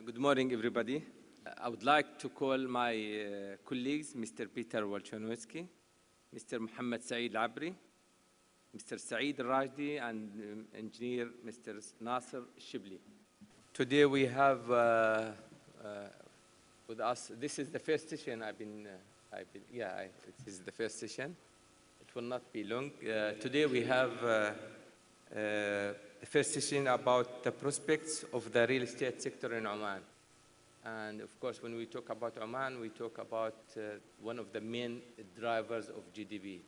Good morning, everybody. I would like to call my colleagues, Mr. Peter Walczanowski, Mr. Mohammed Saeed Labri, Mr. Saeed Rajdi, and engineer Mr. Nasser Shibli. Today we have with us, this is the first session it is the first session. It will not be long. Today we have the first session about the prospects of the real estate sector in Oman. And of course, when we talk about Oman, we talk about one of the main drivers of GDP.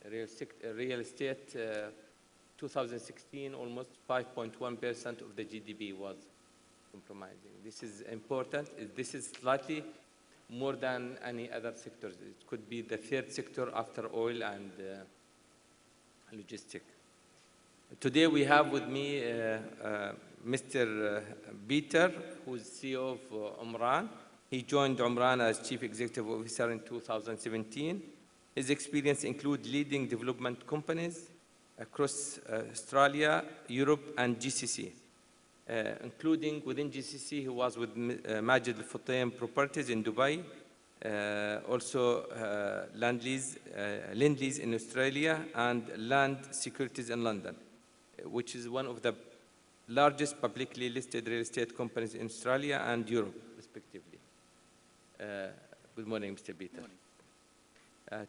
Real estate, 2016, almost 5.1% of the GDP was compromising. This is important. This is slightly more than any other sectors. It could be the third sector after oil and logistics. Today we have with me Mr. Peter, who is CEO of Omran. He joined Omran as Chief Executive Officer in 2017. His experience includes leading development companies across Australia, Europe, and GCC. Including within GCC, he was with Majid Al Futtaim Properties in Dubai, also Lendlease in Australia, and Land Securities in London, which is one of the largest publicly listed real estate companies in Australia and Europe, respectively. Good morning, Mr. Peter.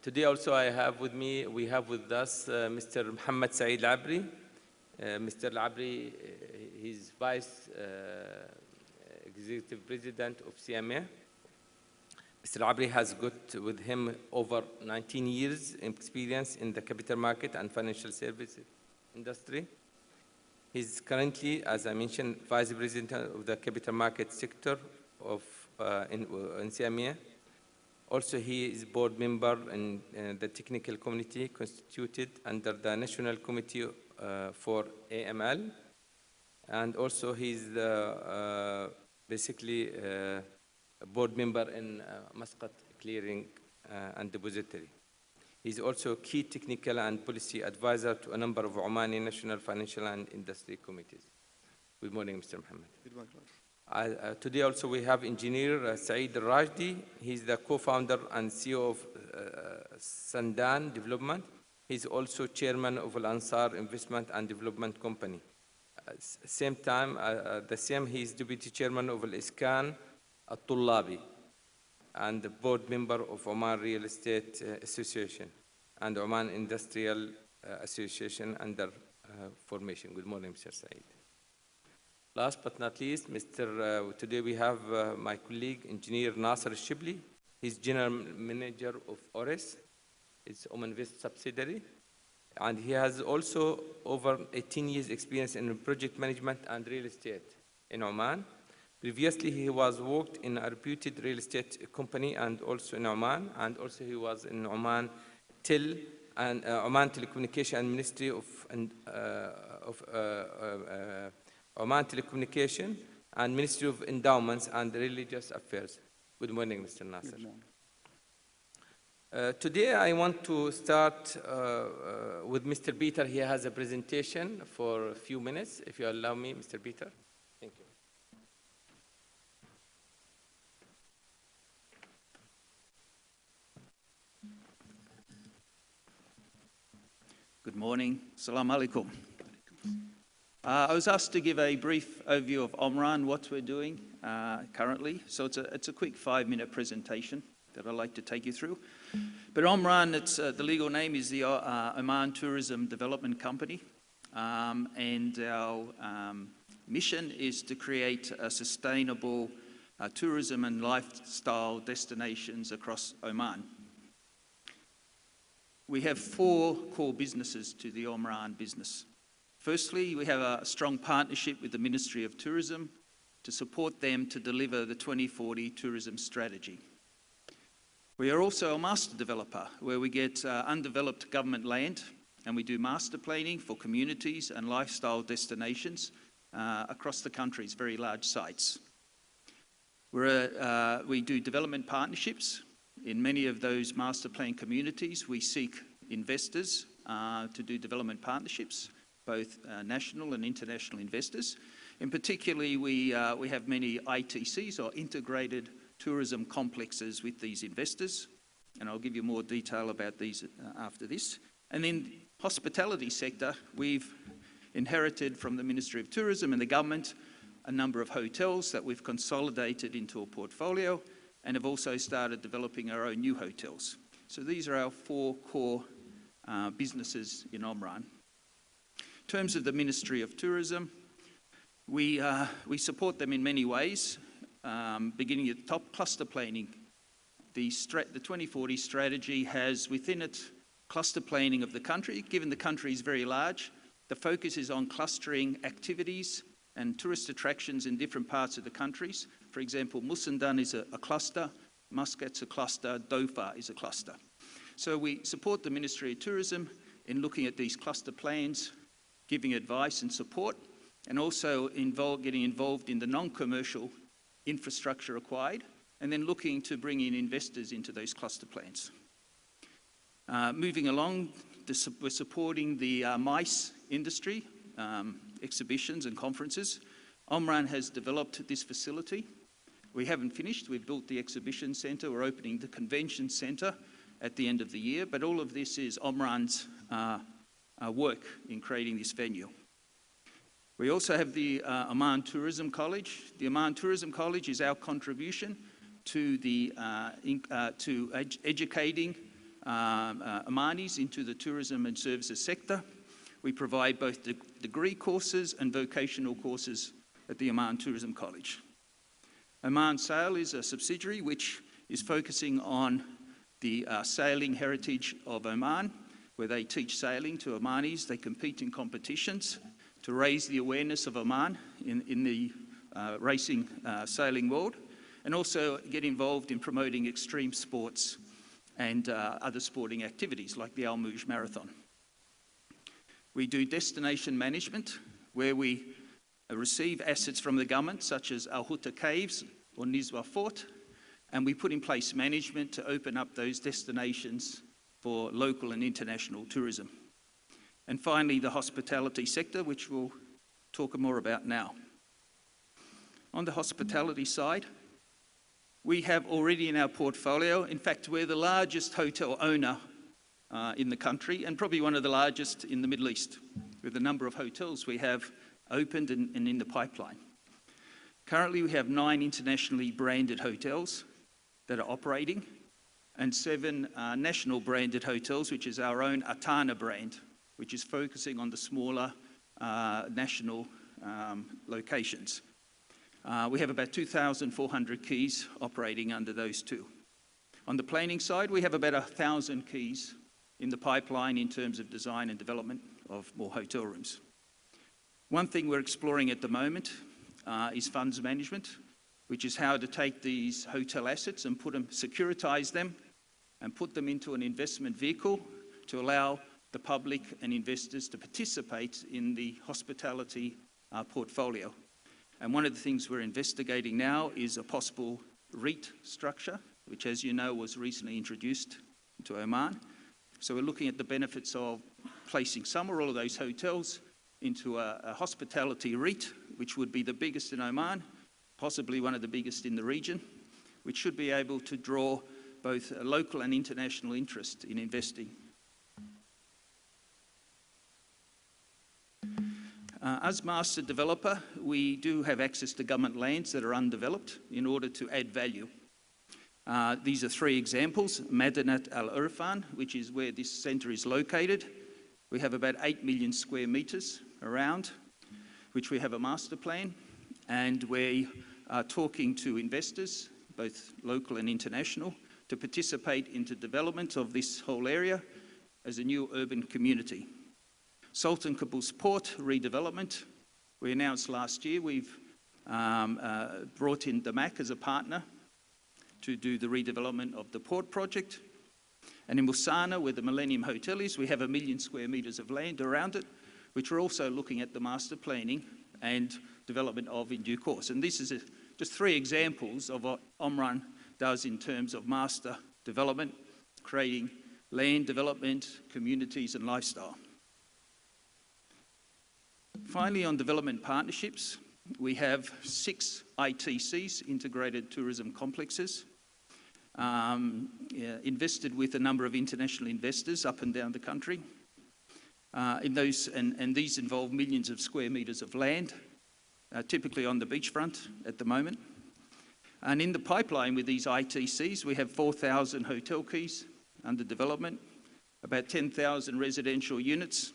Today also we have with us Mr. Mohammed Saeed Labri. Mr. Labri, he's Vice Executive President of CMA. Mr. Labri has got with him over 19 years experience in the capital market and financial services industry. He's currently, as I mentioned, Vice President of the capital market sector in CMA. Also, he is board member in the technical committee constituted under the National Committee for Al-Aamal. And also, he's basically a board member in Muscat Clearing and Depository. He's also a key technical and policy advisor to a number of Omani national financial and industry committees. Good morning, Mr. Mohammed. Good morning. Today also we have engineer Saeed Rajdi. He's the co-founder and CEO of Sandan Development. He's also chairman of Al-Ansar Investment and Development Company. Same time, he's deputy chairman of Al-Iskan Al-Tullabi and the board member of Oman Real Estate Association and Oman Industrial Association under formation. Good morning, Mr. Saeed. Last but not least, today we have my colleague, engineer Nasser Shibli. He's general manager of ORIS. It's Oman West subsidiary. And he has also over 18 years experience in project management and real estate in Oman. Previously, he worked in a reputed real estate company and also in Oman, and also he was in Oman Oman Telecommunication and Ministry of Oman Telecommunication and Ministry of Endowments and Religious Affairs. Good morning, Mr. Nasser. Good morning. Today, I want to start with Mr. Peter. He has a presentation for a few minutes, if you allow me, Mr. Peter. Thank you. Good morning. Assalamu alaikum. I was asked to give a brief overview of Omran, what we're doing currently. So it's a quick 5-minute presentation that I'd like to take you through. But Omran, the legal name is the Oman Tourism Development Company. And our mission is to create a sustainable tourism and lifestyle destinations across Oman. We have 4 core businesses to the Omran business. Firstly, we have a strong partnership with the Ministry of Tourism to support them to deliver the 2040 tourism strategy. We are also a master developer where we get undeveloped government land and we do master planning for communities and lifestyle destinations across the country's very large sites. We do development partnerships. In many of those master plan communities, we seek investors to do development partnerships, both national and international investors. In particularly, we have many ITCs, or integrated tourism complexes, with these investors, and I'll give you more detail about these after this. And then hospitality sector, we've inherited from the Ministry of Tourism and the government a number of hotels that we've consolidated into a portfolio, and have also started developing our own new hotels. So these are our 4 core businesses in Oman. In terms of the Ministry of Tourism, we support them in many ways, beginning at the top, cluster planning. The 2040 strategy has within it cluster planning of the country. Given the country is very large, the focus is on clustering activities and tourist attractions in different parts of the countries. For example, Musandan is a cluster, Muscat's a cluster, Dhofar is a cluster. So we support the Ministry of Tourism in looking at these cluster plans, giving advice and support, and also getting involved in the non-commercial infrastructure required, and then looking to bring in investors into those cluster plans. Moving along, we're supporting the MICE industry, exhibitions and conferences. Oman has developed this facility. We haven't finished. We've built the exhibition centre. We're opening the convention centre at the end of the year. But all of this is Oman's work in creating this venue. We also have the Oman Tourism College. The Oman Tourism College is our contribution to educating Omanis into the tourism and services sector. We provide both degree courses and vocational courses at the Oman Tourism College. Oman Sail is a subsidiary which is focusing on the sailing heritage of Oman, where they teach sailing to Omanis. They compete in competitions to raise the awareness of Oman in the racing sailing world, and also get involved in promoting extreme sports and other sporting activities like the Al Mouj Marathon. We do destination management, where we receive assets from the government, such as Al Huta Caves or Nizwa Fort, and we put in place management to open up those destinations for local and international tourism. And finally, the hospitality sector, which we'll talk more about now. On the hospitality side, we have already in our portfolio, in fact, we're the largest hotel owner in the country, and probably one of the largest in the Middle East, with the number of hotels we have opened and in the pipeline. Currently, we have 9 internationally branded hotels that are operating, and 7 national branded hotels, which is our own Atana brand, which is focusing on the smaller national locations. We have about 2,400 keys operating under those 2. On the planning side, we have about 1,000 keys in the pipeline in terms of design and development of more hotel rooms. One thing we're exploring at the moment is funds management, which is how to take these hotel assets and securitize them and put them into an investment vehicle to allow the public and investors to participate in the hospitality portfolio. And one of the things we're investigating now is a possible REIT structure, which, as you know, was recently introduced to Oman. So we're looking at the benefits of placing some or all of those hotels into a hospitality REIT, which would be the biggest in Oman, possibly one of the biggest in the region, which should be able to draw both a local and international interest in investing. As master developer, we do have access to government lands that are undeveloped in order to add value. These are 3 examples. Madinat Al Irfan, which is where this centre is located. We have about 8 million square metres around, which we have a master plan, and we are talking to investors, both local and international, to participate into development of this whole area as a new urban community. Sultan Qaboos Port redevelopment, we announced last year we've brought in Damak as a partner to do the redevelopment of the port project. And in Musana, where the Millennium Hotel is, we have 1 million square metres of land around it, which we're also looking at the master planning and development of in due course. And this is just 3 examples of what Oman does in terms of master development, creating land development, communities and lifestyle. Finally, on development partnerships, We have 6 ITCs, integrated tourism complexes, invested with a number of international investors up and down the country. And these involve millions of square metres of land, typically on the beachfront at the moment. And in the pipeline with these ITCs, we have 4,000 hotel keys under development, about 10,000 residential units.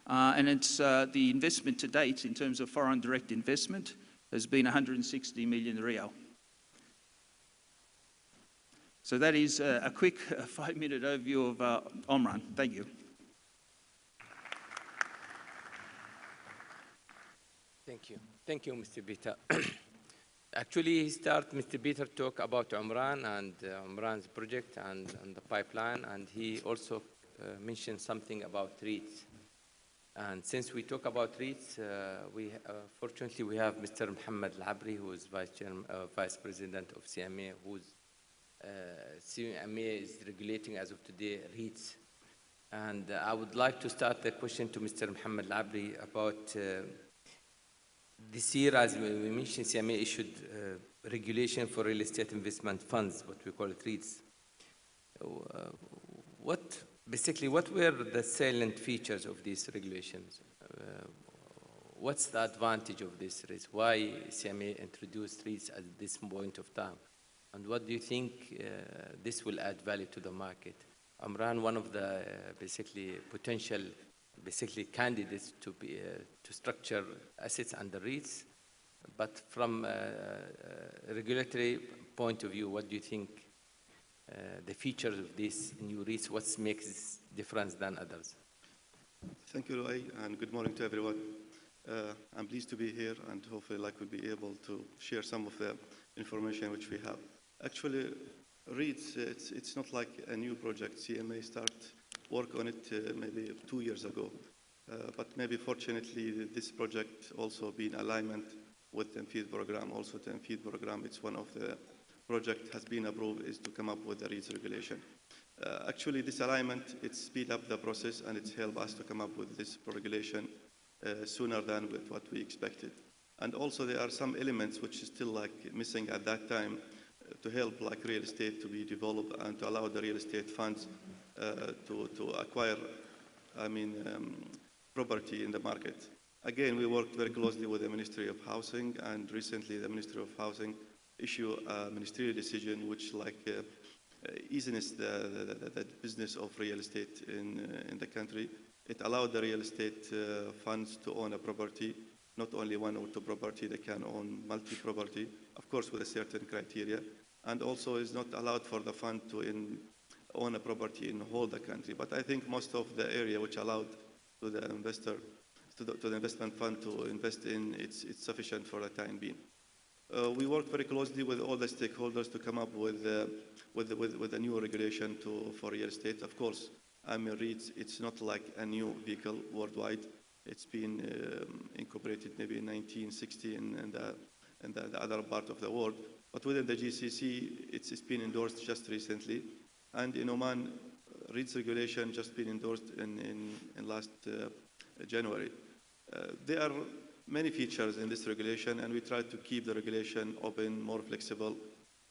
And it's the investment to date in terms of foreign direct investment has been 160 million rial. So that is a quick 5-minute overview of Oman. Thank you. Thank you. Thank you, Mr. Peter. Actually, Mr. Peter talk about Umran and Umran's project and the pipeline, and he also mentioned something about REITs. And since we talk about REITs, fortunately we have Mr. Mohammed Al-Abri, who is Vice President of CMA, who's CMA is regulating as of today REITs. And I would like to start the question to Mr. Mohammed Al-Abri about this year, as we mentioned, CMA issued regulation for real estate investment funds, what we call it REITs. What were the salient features of these regulations? What's the advantage of this REITs? Why CMA introduced REITs at this point of time? And what do you think this will add value to the market? Umran, one of the potential candidates to structure assets under REITs, but from a regulatory point of view, what do you think the features of these new REITs, what makes this difference than others? Thank you, Roy, and good morning to everyone. I'm pleased to be here, and hopefully we'll be able to share some of the information which we have. Actually, REITs, it's not like a new project. CMA started work on it maybe 2 years ago. But maybe fortunately, this project also been alignment with the MFEED program. Also, the MFEED program, it's one of the project has been approved is to come up with the REITs regulation. Actually, this alignment, it speed up the process and it's helped us to come up with this regulation sooner than with what we expected. And also, there are some elements which is still missing at that time to help real estate to be developed and to allow the real estate funds to acquire, property in the market. Again, we worked very closely with the Ministry of Housing, and recently the Ministry of Housing issued a ministerial decision which eases the business of real estate in the country. It allowed the real estate funds to own a property, not only one or two property, they can own multi-property, of course with a certain criteria, and also is not allowed for the fund to own a property in the whole the country. But I think most of the area which allowed to the investor, to the investment fund to invest in, it's sufficient for the time being. We work very closely with all the stakeholders to come up with a new regulation for real estate. Of course, REITs, it's not like a new vehicle worldwide. It's been incorporated maybe in 1960 in the other part of the world. But within the GCC, it's been endorsed just recently. And in Oman, REITs regulation just been endorsed in last January. There are many features in this regulation, and we try to keep the regulation open, more flexible,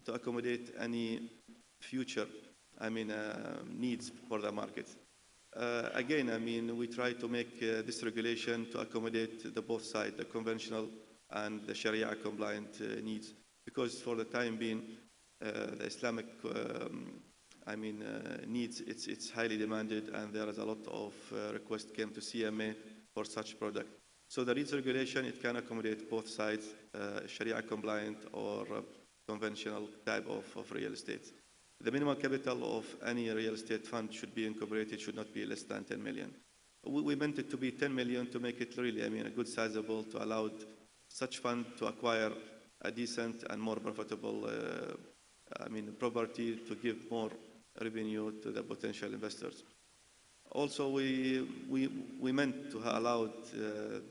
to accommodate any future, needs for the market. Again, we try to make this regulation to accommodate the both sides, the conventional and the Sharia compliant needs, because for the time being, the Islamic needs, it's highly demanded, and there is a lot of requests came to CMA for such product. So the REITs regulation, it can accommodate both sides, Sharia compliant or conventional type of real estate. The minimum capital of any real estate fund should be incorporated, should not be less than 10 million. We meant it to be 10 million to make it really, a good sizable to allow such fund to acquire a decent and more profitable, property to give more revenue to the potential investors. Also, we meant to allow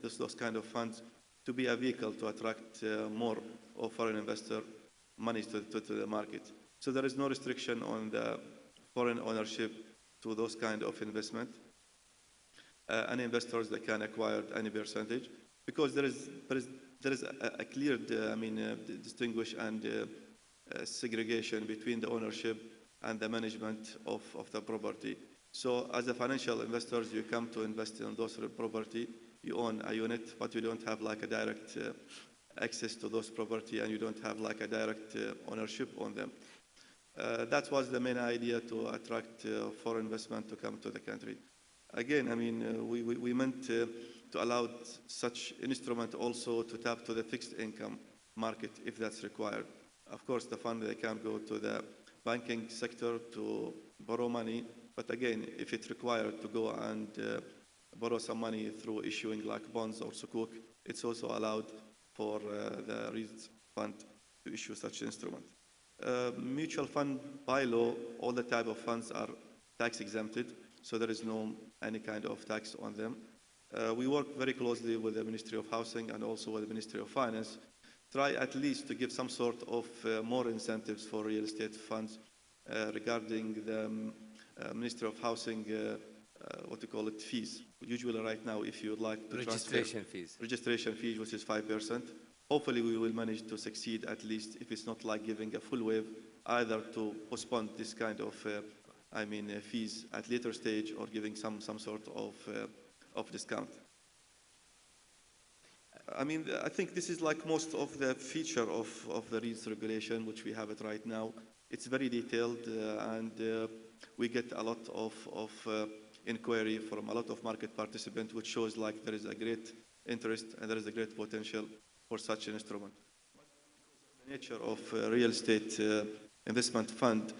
those kind of funds to be a vehicle to attract more of foreign investor money to the market. So there is no restriction on the foreign ownership to those kind of investment. Any investors that can acquire any percentage, because there is there is a clear, distinguish and segregation between the ownership and the management of the property. So as a financial investors, you come to invest in those property, you own a unit, but you don't have like a direct access to those property, and you don't have like a direct ownership on them. That was the main idea to attract foreign investment to come to the country. Again, we meant to allow such instrument also to tap to the fixed income market if that's required. Of course, the fund, they can go to the banking sector to borrow money, but again, if it's required to go and borrow some money through issuing like bonds or sukuk, it's also allowed for the REIT fund to issue such instrument. Mutual fund by law, all the type of funds are tax exempted, so there is no any kind of tax on them. We work very closely with the Ministry of Housing and also with the Ministry of Finance, try at least to give some sort of more incentives for real estate funds regarding the Ministry of Housing, what you call it, fees. Usually right now, if you would like to registration fees, which is 5%, hopefully we will manage to succeed at least if it's not like giving a full wave, either to postpone this kind of fees at later stage or giving some sort of discount. I think this is like most of the feature of the REITs regulation, which we have it right now. It's very detailed and we get a lot of inquiry from a lot of market participants, which shows like there is a great interest and there is a great potential for such an instrument. The nature of real estate investment fund,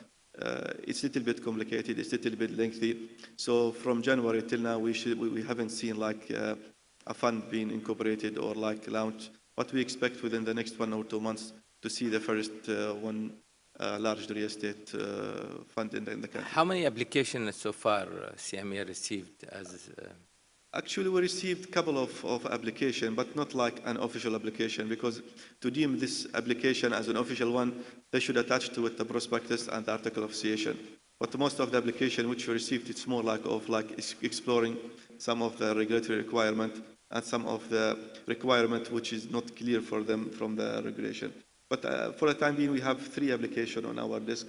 it's a little bit complicated, it's a little bit lengthy. So from January till now, we haven't seen like a fund being incorporated or like launched, but we expect within the next 1 or 2 months to see the first one large real estate fund in the country. How many applications so far CMA received as? Actually, we received a couple of applications, but not like an official application, because to deem this application as an official one, they should attach to it the prospectus and the article of association. But most of the application which we received, it's more like exploring some of the regulatory requirement and some of the requirement which is not clear for them from the regulation. But for the time being, we have 3 applications on our desk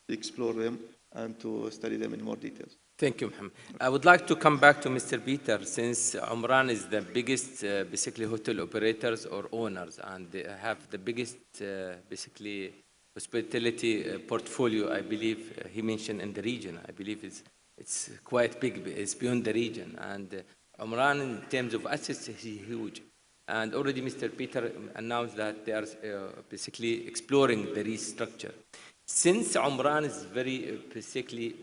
to explore them and to study them in more details. Thank you, Mohammed. I would like to come back to Mr. Peter, since Umran is the biggest, basically, hotel operators or owners, and they have the biggest, basically, hospitality portfolio, I believe he mentioned in the region. I believe it's quite big, it's beyond the region. And Umran, in terms of assets, is huge. And already Mr. Peter announced that they are basically exploring the restructure. Since Umran is very, basically,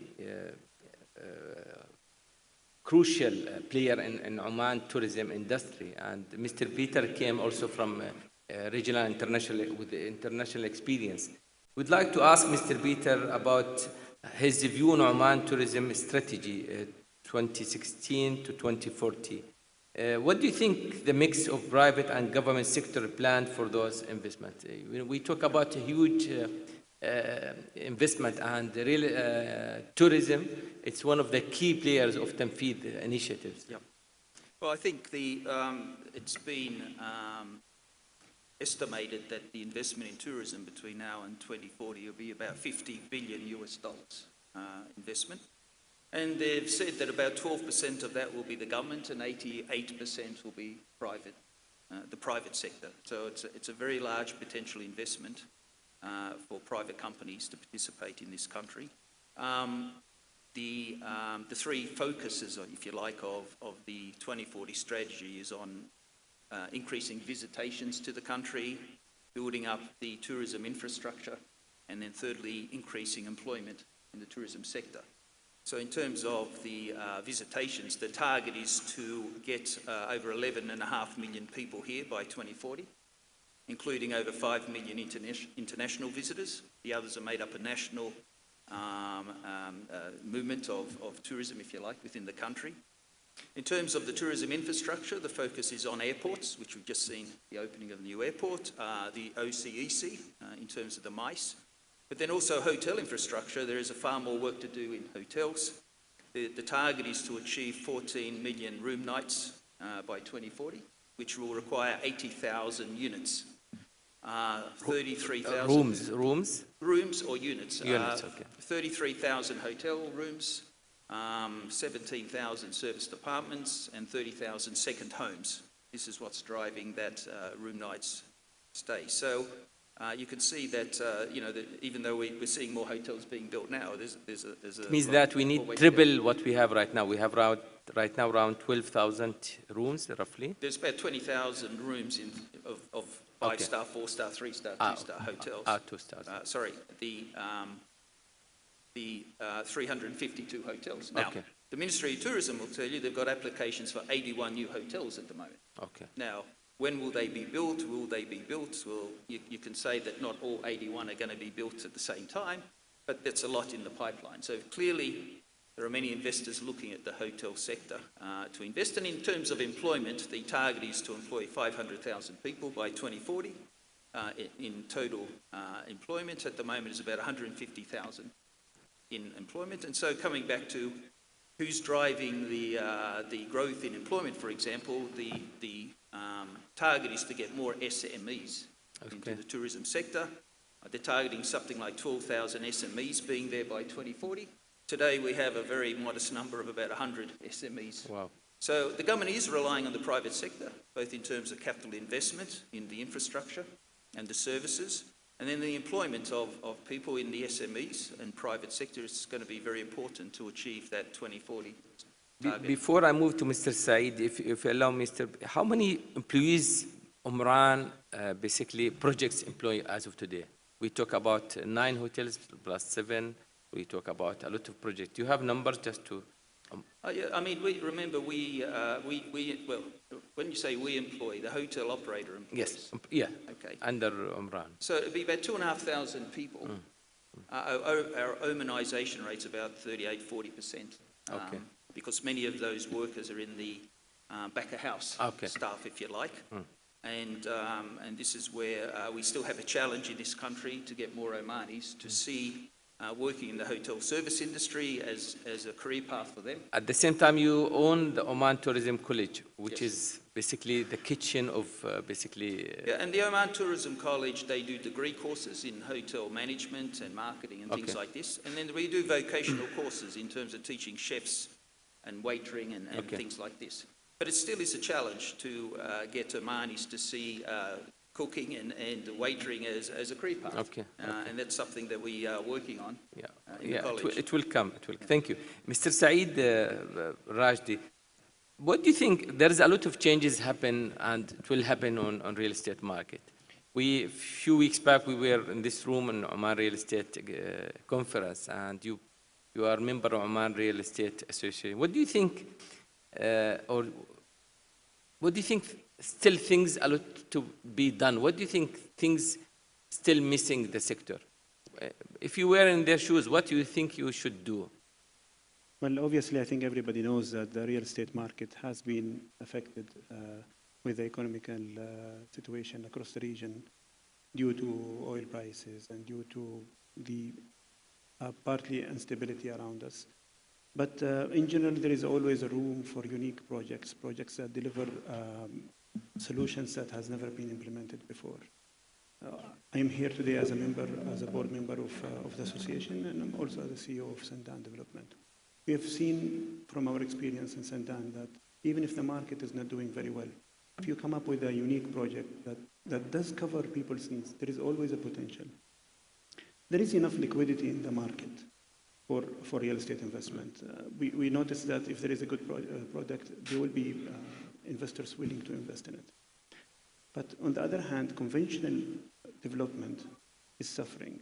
crucial player in Oman tourism industry, and Mr. Peter came also from regional international with international experience. We'd like to ask Mr. Peter about his view on Oman tourism strategy 2016 to 2040. What do you think the mix of private and government sector planned for those investments? We talk about a huge investment and real tourism. It's one of the key players of Tanfeed initiatives. Yeah. Well, I think it's been estimated that the investment in tourism between now and 2040 will be about $50 billion investment. And they've said that about 12% of that will be the government and 88% will be private, the private sector. So it's a very large potential investment for private companies to participate in this country. The 3 focuses, if you like, of the 2040 strategy is on increasing visitations to the country, building up the tourism infrastructure, and then thirdly, increasing employment in the tourism sector. So in terms of the visitations, the target is to get over 11.5 million people here by 2040, including over 5 million international visitors. The others are made up of national movement of tourism, if you like, within the country. In terms of the tourism infrastructure, the focus is on airports, which we've just seen the opening of the new airport, the OCEC in terms of the MICE, but then also hotel infrastructure. There is far more work to do in hotels. The target is to achieve 14 million room nights by 2040, which will require 80,000 units. 33,000 rooms or units. Units, okay. 33,000 hotel rooms, 17,000 serviced apartments, and 30,000 second homes. This is what's driving that room nights stay. So you can see that, that even though we're seeing more hotels being built now, there's a it means that we need triple what we have right now. We have right now around 12,000 rooms, roughly. There's about 20,000 rooms of 5-star, 4-star, 3-star, 2-star hotels. 2 stars. Sorry, the 352 hotels. Now, Okay. the Ministry of Tourism will tell you they've got applications for 81 new hotels at the moment. Okay. Now, when will they be built? Will they be built? Well, you can say that not all 81 are going to be built at the same time, but that's a lot in the pipeline. So clearly, there are many investors looking at the hotel sector to invest. And in terms of employment, the target is to employ 500,000 people by 2040 in total employment. At the moment, it's about 150,000 in employment. And so coming back to who's driving the growth in employment, for example, the target is to get more SMEs into the tourism sector. They're targeting something like 12,000 SMEs being there by 2040. Today we have a very modest number of about 100 SMEs. Wow. So the government is relying on the private sector, both in terms of capital investment in the infrastructure and the services, and then the employment of people in the SMEs and private sector is going to be very important to achieve that 2040 target. Before I move to Mr. Said, if you allow me, how many employees Omran basically projects employ as of today? We talk about 9 hotels plus 7. We talk about a lot of projects. Do you have numbers just to? Yeah, I mean, remember, well, when you say we employ, the hotel operator employs. Yes, yeah, okay. Under Omran. So it'd be about 2,500 people. Our Omanization rate's about 38–40%. Okay. Because many of those workers are in the back of house staff, if you like. And this is where we still have a challenge in this country to get more Omanis to see working in the hotel service industry as a career path for them. At the same time, you own the Oman Tourism College, which is basically the kitchen of Yeah, and the Oman Tourism College, they do degree courses in hotel management and marketing and things like this. And then we do vocational courses in terms of teaching chefs and waitering and things like this. But it still is a challenge to get Omanis to see cooking and waitering as a career path. And that's something that we are working on in the college. It will come. Thank you. Mr. Saeed Rajdi, what do you think? There's a lot of changes happen and it will happen on real estate market. A few weeks back, we were in this room in Oman Real Estate Conference, and you are a member of Oman Real Estate Association. What do you think, or what do you think still things a lot to be done? What do you think things still missing the sector? If you were in their shoes, what do you think you should do? Well, obviously, I think everybody knows that the real estate market has been affected with the economical situation across the region due to oil prices and due to the partly instability around us. But in general, there is always a room for unique projects that deliver solutions that has never been implemented before. I am here today as a board member of the association, and I'm also the CEO of Sandan Development. We have seen from our experience in Sandan that even if the market is not doing very well, if you come up with a unique project that does cover people's needs, there is always a potential. There is enough liquidity in the market for real estate investment. We notice that if there is a good product, there will be investors willing to invest in it. But on the other hand, conventional development is suffering.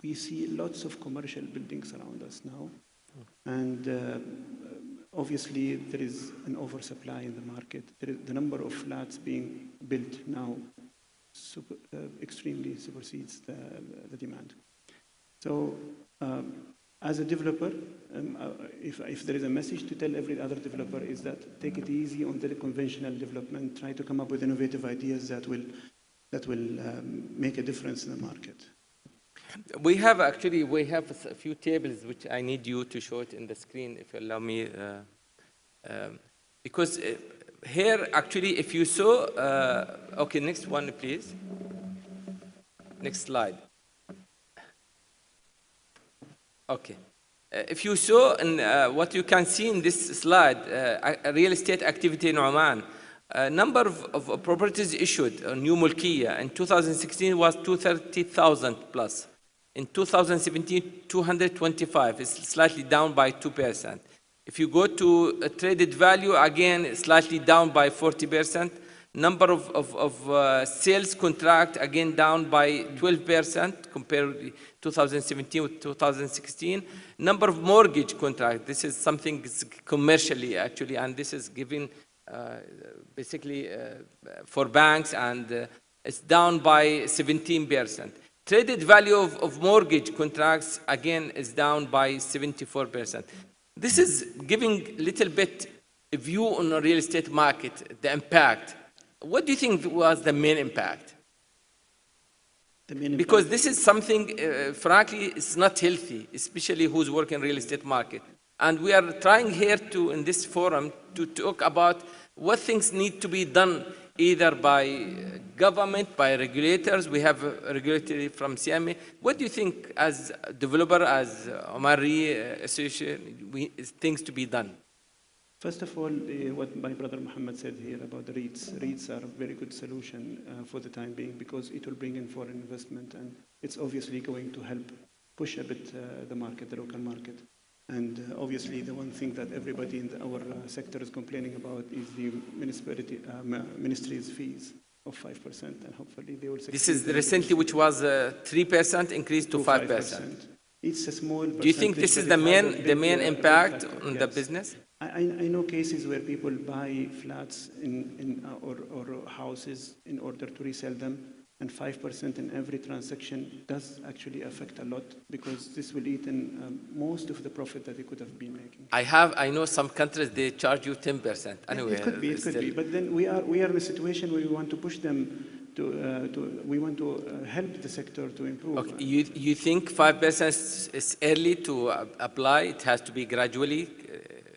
We see lots of commercial buildings around us now, and obviously there is an oversupply in the market. The number of flats being built now extremely supersedes the demand. So as a developer, if there is a message to tell every other developer, is that take it easy on the conventional development, try to come up with innovative ideas that will make a difference in the market. We have a few tables which I need you to show it in the screen, if you allow me, because here, actually, if you saw, okay, next one, please. Next slide. Okay. If you saw in, what you can see in this slide, real estate activity in Oman, number of properties issued, new mulkiya, in 2016 was 230,000 plus. In 2017, 225. It's slightly down by 2%. If you go to traded value, again, slightly down by 40%. Number of sales contract, again, down by 12% compared 2017 with 2016. Number of mortgage contract, this is something commercially, actually, and this is given basically for banks, and it's down by 17%. Traded value of mortgage contracts, again, is down by 74%. This is giving a little bit a view on the real estate market, the impact. What do you think was the main impact? Because this is something, frankly, it's not healthy, especially who's working real estate market. And we are trying here to, in this forum, to talk about what things need to be done either by government, by regulators. We have a regulator from CMA. What do you think as a developer, as Omari Association, things to be done? First of all, what my brother Muhammad said here about the REITs. REITs are a very good solution for the time being because it will bring in foreign investment, and it's obviously going to help push a bit the market, the local market. And obviously, the one thing that everybody in our sector is complaining about is the ministry's fees of 5%, and hopefully they will succeed. This is recently, which was 3% increased to 5%. It's a small percentage. Do you think this is the main impact on the business? I know cases where people buy flats or houses in order to resell them, and 5% in every transaction does actually affect a lot because this will eat in most of the profit that they could have been making. I know some countries they charge you 10%. Anyway, it could be. But then we are in a situation where we want to push them we want to help the sector to improve. Okay. You think 5% is early to apply? It has to be gradually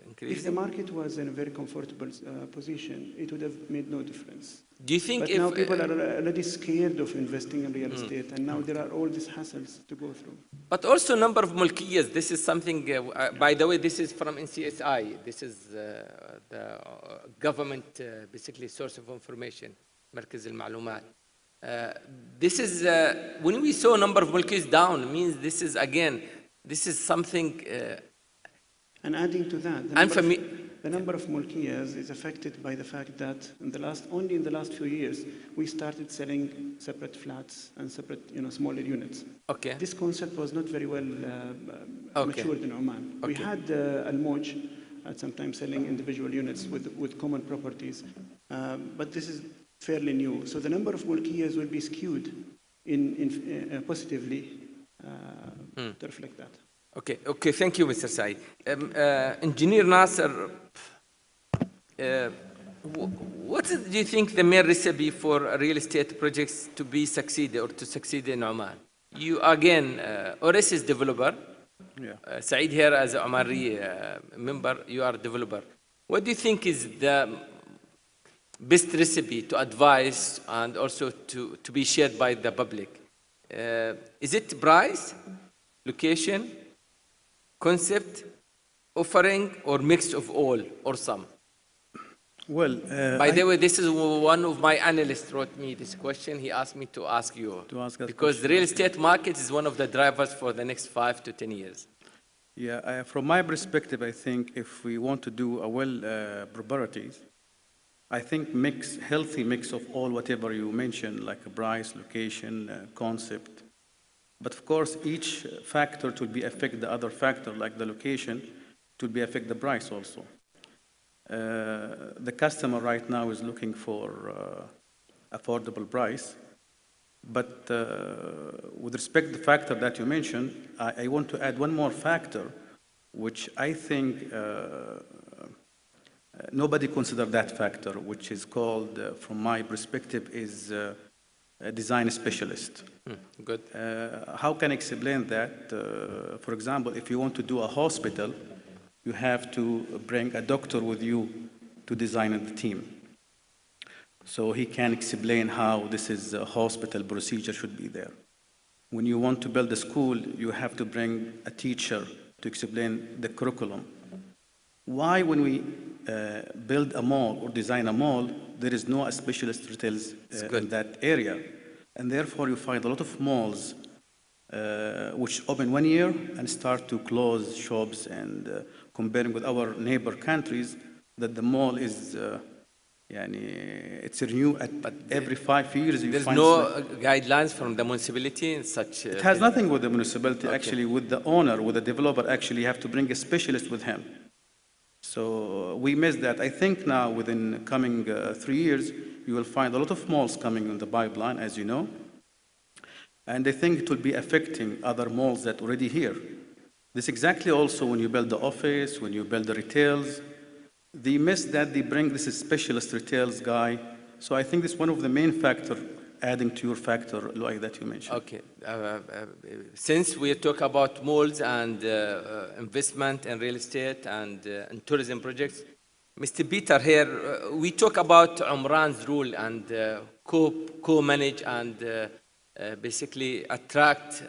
increased? If the market was in a very comfortable position, it would have made no difference. Do you think now people are already scared of investing in real estate, and now there are all these hassles to go through. But also number of mulkiyas. This is something, by the way, this is from NCSI. This is the government, basically, source of information. مركز المعلومات. This is, when we saw number of mulkiyas down, means this is, again, this is something. And adding to that, the number of mulkiyas is affected by the fact that only in the last few years, we started selling separate flats and separate, smaller units. Okay. This concept was not very well matured in Oman. Okay. We had Al-Moj at some time selling individual units with common properties, but this is fairly new. So the number of mulkiyas will be skewed positively to reflect that. Okay, thank you, Mr. Said. Engineer Nasser, what do you think the main recipe for real estate projects to be succeed or to succeed in Oman? You, again, Ores is developer. Yeah. Said here as an Omari member, you are a developer. What do you think is the best recipe to advise and also to be shared by the public? Is it price, location, concept, offering, or mix of all, or some? Well, by the way, this is one of my analysts wrote me this question. He asked me to ask you. Because the real estate market is one of the drivers for the next 5 to 10 years. Yeah, from my perspective, I think if we want to do a properties, I think healthy mix of all whatever you mentioned, like price, location, concept. But of course, each factor will be affect the other factor, like the location, to be affect the price also. The customer right now is looking for affordable price. But with respect to the factor that you mentioned, I want to add one more factor, which I think nobody considered that factor, which is called, from my perspective, is a design specialist. Good. How can I explain that? For example, if you want to do a hospital, you have to bring a doctor with you to design the team. So he can explain how this is a hospital procedure should be there. When you want to build a school, you have to bring a teacher to explain the curriculum. Why, when we build a mall or design a mall, there is no specialist retails in that area? And therefore, you find a lot of malls which open 1 year and start to close shops, and comparing with our neighbor countries, that the mall is, it's renewed at every 5 years. There's no guidelines from the municipality in such... It has nothing with the municipality, actually, with the owner, with the developer. Actually, you have to bring a specialist with him. So we missed that. I think now, within coming 3 years, you will find a lot of malls coming in the pipeline, as you know. And I think it will be affecting other malls that are already here. This exactly also when you build the office, when you build the retails, they miss that they bring this specialist retails guy. So I think this is one of the main factors adding to your factor like that you mentioned. Okay. Since we talk about malls and investment in real estate and tourism projects, Mr. Peter here, we talk about Umran's rule and co-manage and basically attract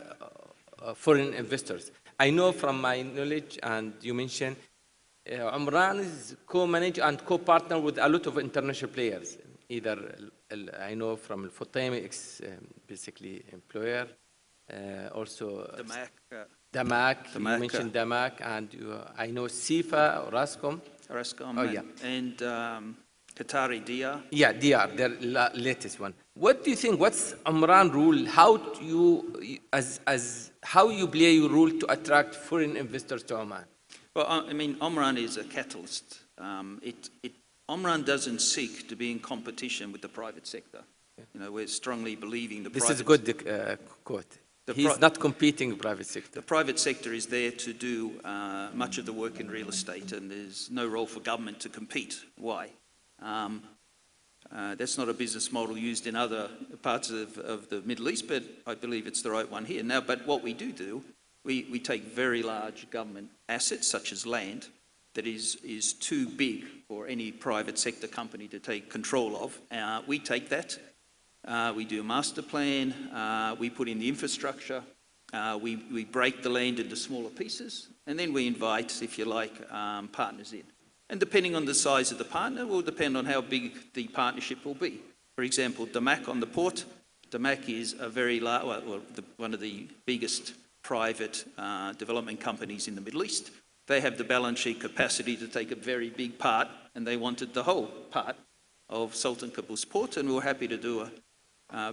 foreign investors. I know from my knowledge, and you mentioned, Umran is co-manage and co-partner with a lot of international players. Either, I know from Al-Futtaimi, basically employer, also Damak, you mentioned Damak, and I know SIFA or Rascom. Oh, yeah. And Qatari DR. Yeah, DR, their latest one. What do you think? What's Umran rule? How do you, how you play your role to attract foreign investors to Oman? Well, I mean, Umran is a catalyst. Umran doesn't seek to be in competition with the private sector. You know, we're strongly believing the private... This is a good quote. He's not competing with the private sector. The private sector is there to do much of the work in real estate, and there's no role for government to compete. Why? That's not a business model used in other parts of the Middle East, but I believe it's the right one here. Now, but what we do, we take very large government assets, such as land, that is too big for any private sector company to take control of. We take that, we do a master plan, we put in the infrastructure, we break the land into smaller pieces, and then we invite, if you like, partners in. And depending on the size of the partner will depend on how big the partnership will be. For example, Damak on the port. Damak is a very large, one of the biggest private development companies in the Middle East. They have the balance sheet capacity to take a very big part, and they wanted the whole part of Sultan Qaboos Port, and we were happy to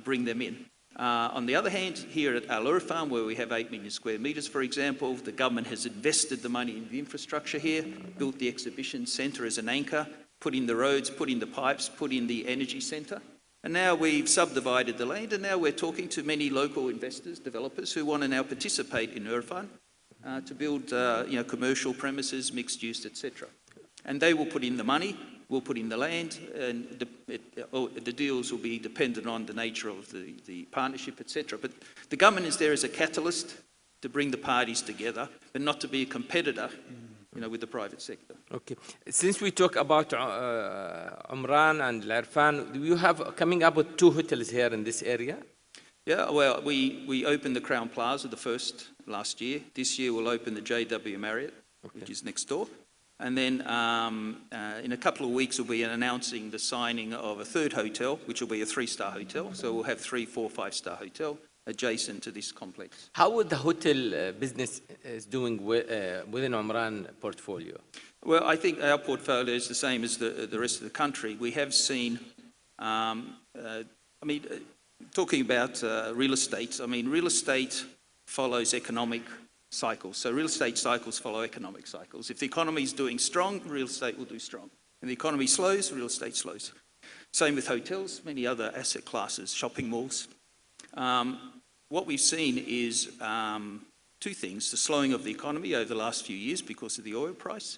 bring them in. On the other hand, here at Al-Iktissad, where we have 8 million square metres, for example, the government has invested the money in the infrastructure here, built the exhibition centre as an anchor, put in the roads, put in the pipes, put in the energy centre. And now we've subdivided the land, and now we're talking to many local investors, developers, who want to now participate in Irfan to build commercial premises, mixed use, etc. And they will put in the money, we'll put in the land, and the deals will be dependent on the nature of the partnership, etc. But the government is there as a catalyst to bring the parties together, but not to be a competitor, with the private sector. Okay. Since we talk about Umran and Al-Irfan, you have coming up with 2 hotels here in this area? Yeah, well, we opened the Crown Plaza, the first, last year. This year we'll open the JW Marriott, which is next door. And then in a couple of weeks we'll be announcing the signing of a 3rd hotel, which will be a 3-star hotel. So we'll have 3, 4, 5-star hotel adjacent to this complex. How would the hotel business is doing within Umran portfolio? Well, I think our portfolio is the same as the rest of the country. We have seen, talking about real estate, real estate follows economic cycles. So real estate cycles follow economic cycles. If the economy is doing strong, real estate will do strong. And the economy slows, real estate slows. Same with hotels, many other asset classes, shopping malls. What we've seen is 2 things: the slowing of the economy over the last few years because of the oil price.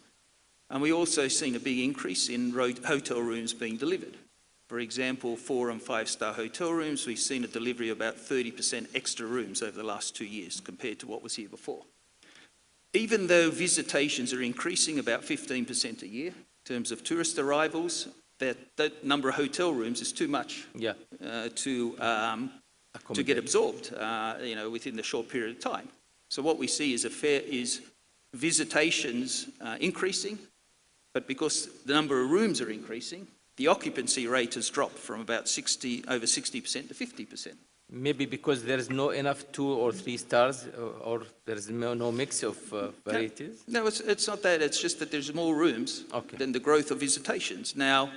And we also seen a big increase in hotel rooms being delivered. For example, 4- and 5-star hotel rooms, we've seen a delivery of about 30% extra rooms over the last 2 years compared to what was here before. Even though visitations are increasing about 15% a year, in terms of tourist arrivals, that number of hotel rooms is too much Yeah. to get absorbed, within the short period of time. So what we see is visitations increasing, but because the number of rooms are increasing, the occupancy rate has dropped from about over 60% to 50%. Maybe because there is no enough 2 or 3 stars, or there is no mix of varieties? No, it's not that. It's just that there's more rooms than the growth of visitations. Now,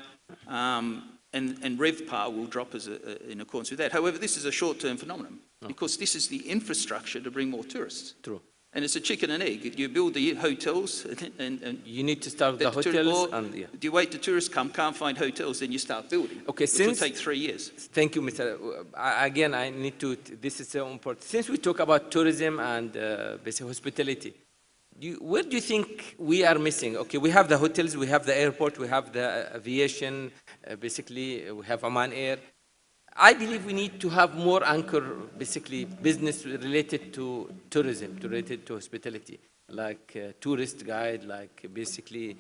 and RevPAR will drop in accordance with that. However, this is a short-term phenomenon because this is the infrastructure to bring more tourists. True. And it's a chicken and egg. You build the hotels and you need to start with the hotels. Do you wait till tourists come, can't find hotels, then you start building. Okay, which will take 3 years. Thank you, Mr. Again, I need to, this is so important. Since we talk about tourism and basically hospitality, where do you think we are missing? Okay, we have the hotels, we have the airport, we have the aviation, basically we have Oman Air. I believe we need to have more anchor, basically business related to tourism, related to hospitality, like tourist guide, like basically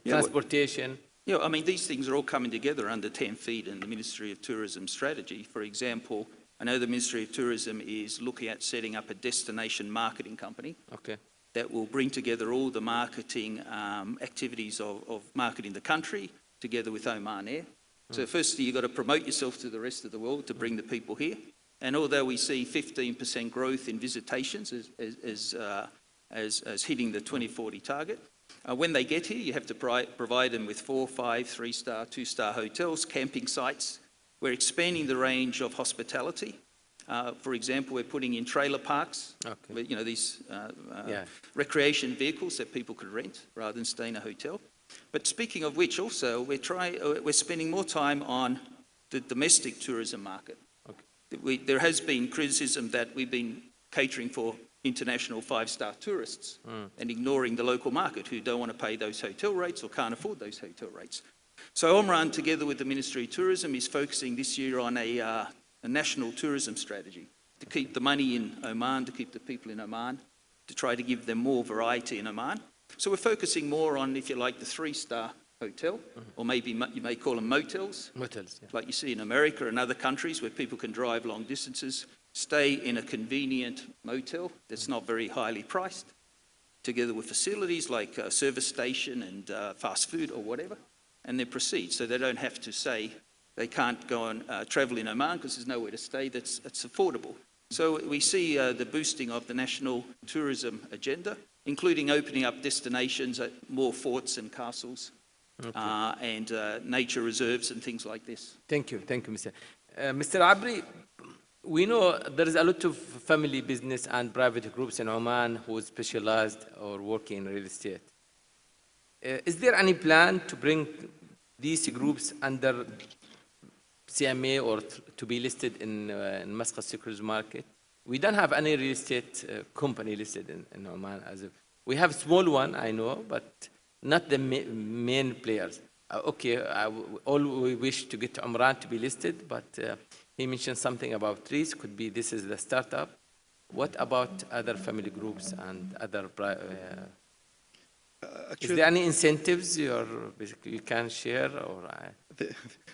transportation. Yeah, I mean, these things are all coming together under 10 feet in the Ministry of Tourism strategy. For example, I know the Ministry of Tourism is looking at setting up a destination marketing company that will bring together all the marketing activities of marketing the country together with Oman Air. So firstly, you've got to promote yourself to the rest of the world to bring the people here. And although we see 15% growth in visitations as hitting the 2040 target, when they get here, you have to provide them with 4, 5, 3-star, 2-star hotels, camping sites. We're expanding the range of hospitality. For example, we're putting in trailer parks, these recreation vehicles that people could rent rather than stay in a hotel. But speaking of which, also, we're spending more time on the domestic tourism market. There has been criticism that we've been catering for international 5-star tourists and ignoring the local market who don't want to pay those hotel rates or can't afford those hotel rates. So Omran, together with the Ministry of Tourism, is focusing this year on a national tourism strategy to keep the money in Oman, to keep the people in Oman, to try to give them more variety in Oman. So we're focusing more on, if you like, the 3-star hotel, or maybe you may call them motels. Motels, yeah. Like you see in America and other countries where people can drive long distances, stay in a convenient motel that's not very highly priced, together with facilities like a service station and fast food or whatever, and then proceed. So they don't have to say they can't go and travel in Oman because there's nowhere to stay that's affordable. So we see the boosting of the national tourism agenda, including opening up destinations at more forts and castles and nature reserves and things like this. Thank you, Mr. Mr. Abri, we know there is a lot of family business and private groups in Oman who specialized or work in real estate. Is there any plan to bring these groups under CMA or to be listed in Muscat Securities Market? We don't have any real estate company listed in Oman as of. We have a small one, I know, but not the main players. All we wish to get Omran to be listed, but he mentioned something about trees. Could be this is the startup. What about other family groups and other? Is there any incentives you can share? Or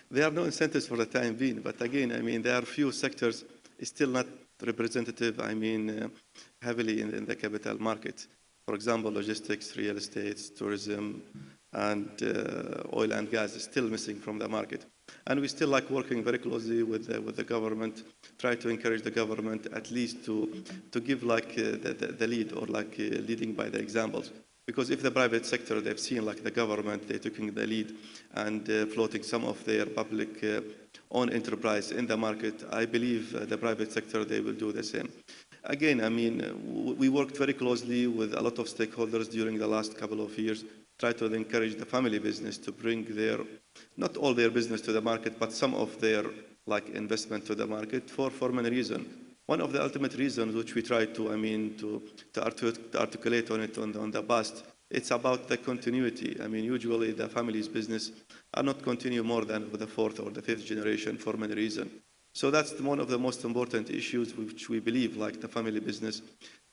there are no incentives for the time being. But again, I mean, there are few sectors still not representative. I mean, heavily in the capital market. For example, logistics, real estate, tourism, and oil and gas is still missing from the market. And we still like working very closely with the government, try to encourage the government at least to give like the lead or like leading by the examples. Because if the private sector, they've seen like the government, they're taking the lead and floating some of their public own enterprise in the market, I believe the private sector, they will do the same. Again, I mean, we worked very closely with a lot of stakeholders during the last couple of years, try to encourage the family business to bring not all their business to the market, but some of their like investment to the market for many reasons. One of the ultimate reasons which we try to, I mean, to articulate on it on the past, it's about the continuity. I mean, usually the family's business are not continue more than with the 4th or the 5th generation for many reasons. So that's one of the most important issues which we believe, like the family business,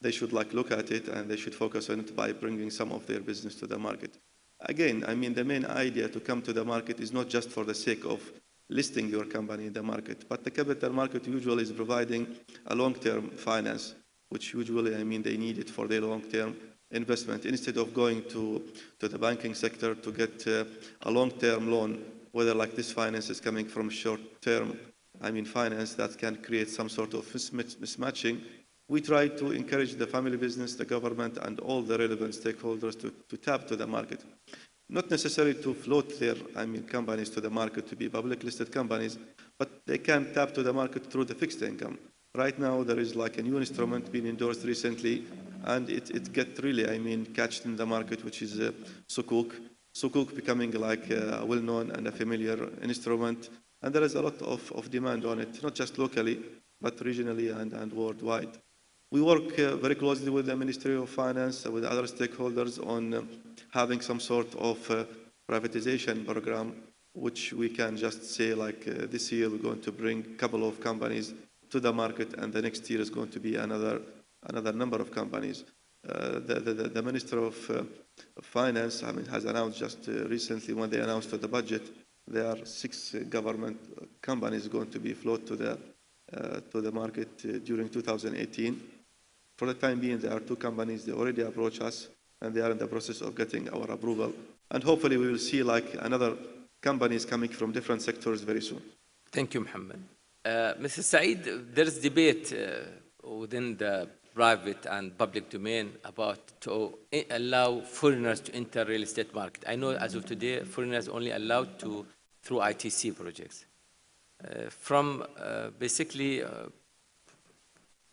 they should like look at it and they should focus on it by bringing some of their business to the market. Again, I mean, the main idea to come to the market is not just for the sake of listing your company in the market, but the capital market usually is providing a long-term finance, which usually, I mean, they need it for their long-term investment instead of going to the banking sector to get a long-term loan, whether like this finance is coming from short-term, I mean, finance that can create some sort of mismatching. We try to encourage the family business, the government, and all the relevant stakeholders to tap to the market. Not necessarily to float their, I mean, companies to the market to be public listed companies, but they can tap to the market through the fixed income. Right now, there is like a new instrument being endorsed recently, and it get really, I mean, catched in the market, which is Sukuk. Sukuk becoming like a well-known and a familiar instrument, and there is a lot of demand on it, not just locally, but regionally and worldwide. We work very closely with the Ministry of Finance, with other stakeholders on having some sort of privatization program, which we can just say like this year we're going to bring a couple of companies to the market, and the next year is going to be another number of companies. The Minister of Finance, I mean, has announced just recently when they announced the budget, there are 6 government companies going to be floated to the market during 2018. For the time being, there are 2 companies, they already approach us, and they are in the process of getting our approval. And hopefully we will see like another companies coming from different sectors very soon. Thank you, Mohammed. Mr. Saeed, there is debate within the private and public domain about to allow foreigners to enter real estate market. I know as of today, foreigners only allowed to through ITC projects. From basically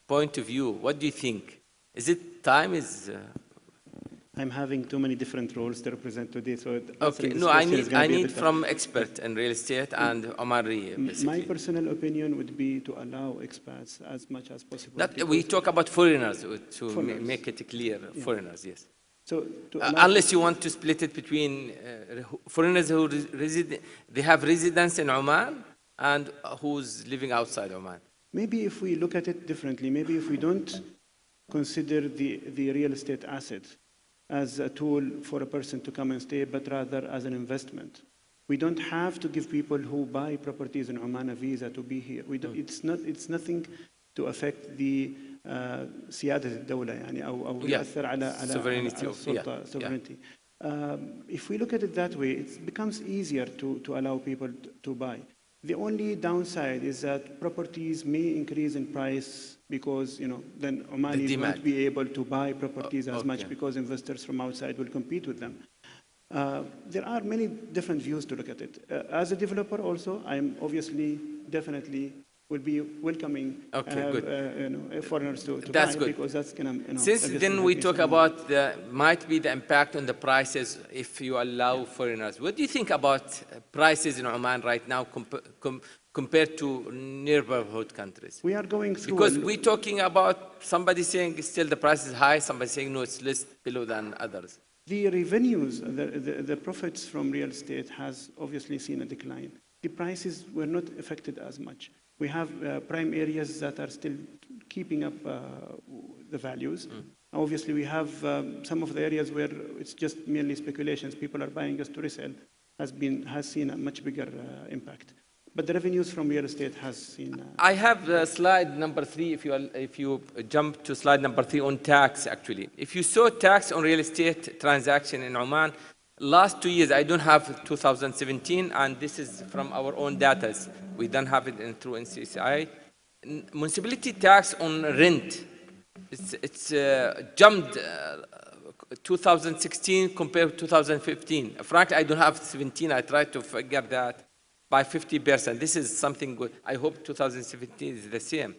point of view, what do you think? Is it time is... I'm having too many different roles to represent today, so okay, no, I need from expert in real estate and Omari, basically. My personal opinion would be to allow expats as much as possible. We talk about foreigners to make it clear, foreigners, yes. So unless you want to split it between foreigners who they have residence in Oman and who's living outside Oman. Maybe if we look at it differently, maybe if we don't consider the real estate asset as a tool for a person to come and stay, but rather as an investment. We don't have to give people who buy properties in Oman a visa to be here. It's nothing to affect the سيادة الدولة يعني أو يأثر على السلطة sovereignty. If we look at it that way, it becomes easier to allow people to buy. The only downside is that properties may increase in price because, then Omanis won't be able to buy properties as much because investors from outside will compete with them. There are many different views to look at it. As a developer also, I'm obviously, definitely will be welcoming foreigners to buy because that's going to... Since then we talk about might be the impact on the prices if you allow foreigners. What do you think about prices in Oman right now compared to neighborhood countries? We are going through... Because we're talking about somebody saying still the price is high, somebody saying no, it's less below than others. The revenues, the profits from real estate has obviously seen a decline. The prices were not affected as much. We have prime areas that are still keeping up the values. Obviously, we have some of the areas where it's just merely speculations. People are buying just to resell. Has seen a much bigger impact. But the revenues from real estate has seen... I have slide number 3, if you jump to slide number 3 on tax, actually. If you saw tax on real estate transaction in Oman, last 2 years, I don't have 2017, and this is from our own data. We don't have it through NCCI. Municipality tax on rent, it's jumped 2016 compared to 2015. Frankly, I don't have 17. I tried to figure that by 50%. This is something good. I hope 2017 is the same.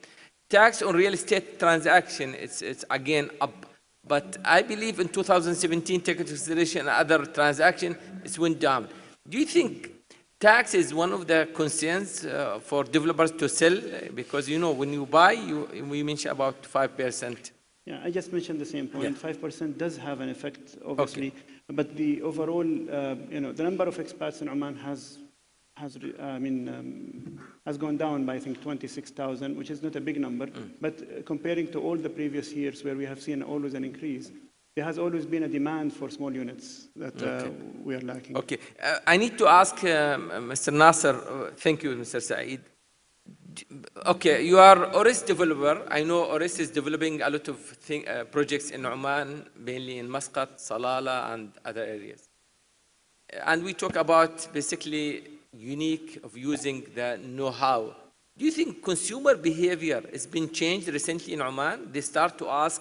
Tax on real estate transaction, it's again up. But I believe in 2017, take into consideration other transactions, it went down. Do you think tax is one of the concerns for developers to sell? Because, when you buy, we mentioned about 5%. Yeah, I just mentioned the same point. 5% does have an effect, obviously. But the overall, the number of expats in Oman has gone down by, I think, 26,000, which is not a big number. But comparing to all the previous years where we have seen always an increase, there has always been a demand for small units that we are lacking. Okay, I need to ask Mr. Nasser, thank you, Mr. Saeed. Okay, you are ORIS developer. I know ORIS is developing a lot of projects in Oman, mainly in Muscat, Salalah, and other areas. And we talk about basically unique of using the know-how. Do you think consumer behavior has been changed recently in Oman? They start to ask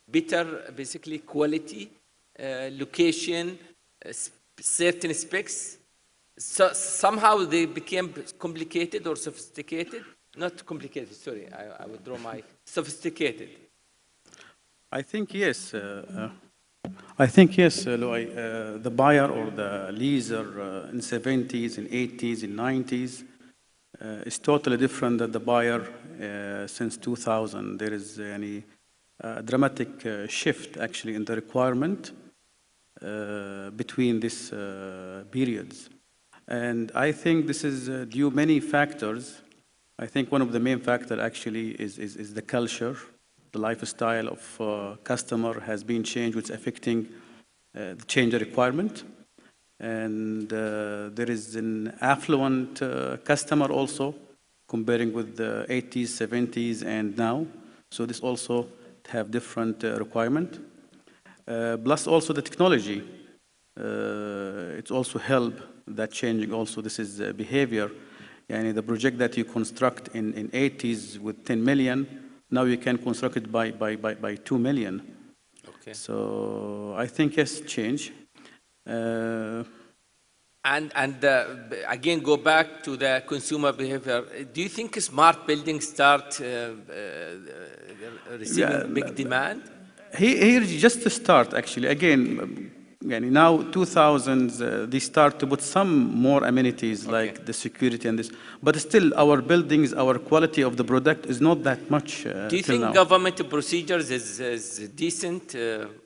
better, basically quality, location, certain specs. So somehow they became complicated or sophisticated. Not complicated, sorry, I withdraw my sophisticated. I think yes. Luay, the buyer or the leaser in 70s, in 80s, in 90s is totally different than the buyer since 2000. There is a dramatic shift actually in the requirement between these periods. And I think this is due many factors. I think one of the main factors actually is the culture. The lifestyle of customer has been changed, which is affecting the change requirement. And there is an affluent customer also, comparing with the 80s, 70s, and now. So this also have different requirement. Plus also the technology. It's also help that changing also. This is behavior. Yani the project that you construct in 80s with 10 million, now you can construct it by 2 million. Okay. So I think yes, change. And again, go back to the consumer behavior. Do you think smart buildings start receiving big demand? Here just to start actually. Again, now 2000s, they start to put some more amenities like the security and this. But still, our buildings, our quality of the product is not that much. Do you think government procedures is decent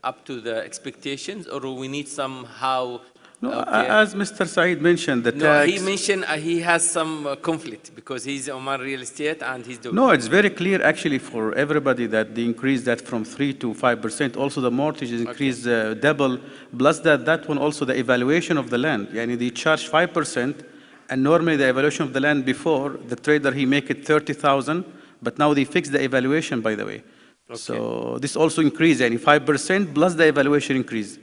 up to the expectations, or we need somehow? No, as Mr. Saeed mentioned, the tax. He mentioned he has some conflict because he's Oman real estate and he's doing. No, it's very clear actually for everybody that they increase that from 3 to 5%. Also, the mortgage is increased double. Plus that one also the evaluation of the land. Yani they charge 5%, and normally the evaluation of the land before the trader he make it 30,000, but now they fix the evaluation by the way. Okay. So this also increase yani 5% plus the evaluation increase.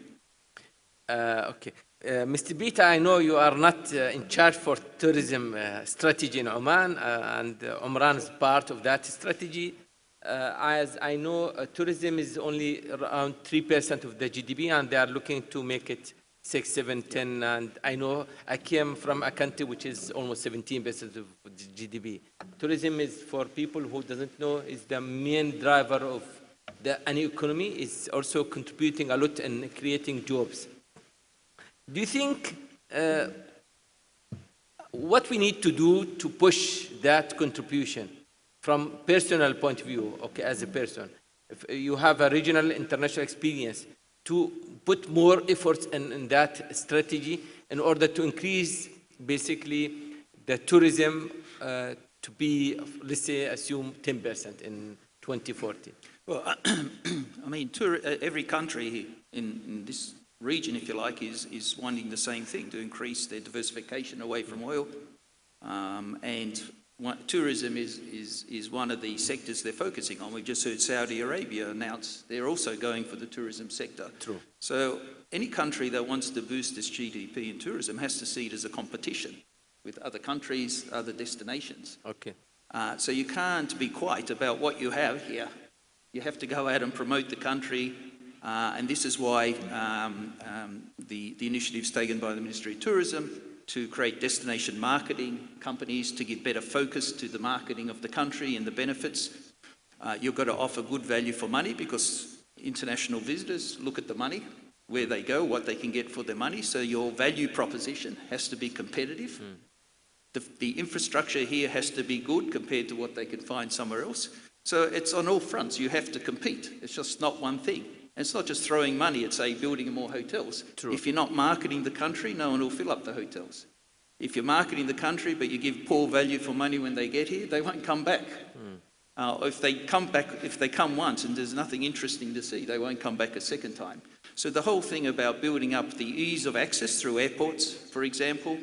Okay. Mr. Bita, I know you are not in charge for tourism strategy in Oman, and Omran is part of that strategy. As I know, tourism is only around 3% of the GDP, and they are looking to make it 6, 7, 10. And I know I came from a country which is almost 17% of the GDP. Tourism is, for people who doesn't know, is the main driver of any economy. It's also contributing a lot in creating jobs. Do you think what we need to do to push that contribution from personal point of view, okay, as a person, if you have a regional, international experience, to put more efforts in that strategy in order to increase basically the tourism to be, let's say, assume 10% in 2040? Well, I mean, every country in this region, if you like, is wanting the same thing, to increase their diversification away from oil. And tourism is one of the sectors they're focusing on. We just heard Saudi Arabia announce they're also going for the tourism sector. True. So any country that wants to boost its GDP in tourism has to see it as a competition with other countries, other destinations. Okay. So you can't be quiet about what you have here. You have to go out and promote the country. And this is why the initiatives taken by the Ministry of Tourism to create destination marketing companies to give better focus to the marketing of the country and the benefits. You've got to offer good value for money, because international visitors look at the money, where they go, what they can get for their money. So your value proposition has to be competitive. The infrastructure here has to be good compared to what they can find somewhere else. So it's on all fronts. You have to compete. It's just not one thing. And it's not just throwing money at, say, building more hotels. True. If you're not marketing the country, no one will fill up the hotels. If you're marketing the country but you give poor value for money when they get here, they won't come back. If they come once and there's nothing interesting to see, they won't come back a second time. So the whole thing about building up the ease of access through airports, for example,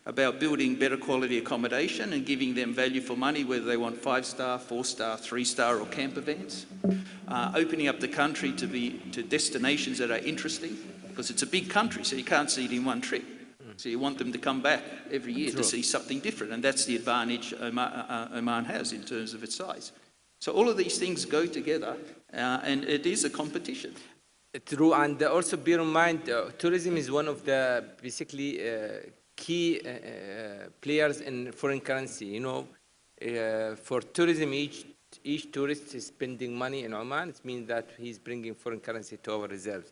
about building better quality accommodation and giving them value for money, whether they want 5-star, 4-star, 3-star or camper vans. Opening up the country to destinations that are interesting, because it's a big country, so you can't see it in one trip. So you want them to come back every year to see something different, and that's the advantage Oman has in terms of its size. So all of these things go together, and it is a competition. True, and also bear in mind, tourism is one of the basically key players in foreign currency. You know, for tourism, each tourist is spending money in Oman. It means that he's bringing foreign currency to our reserves.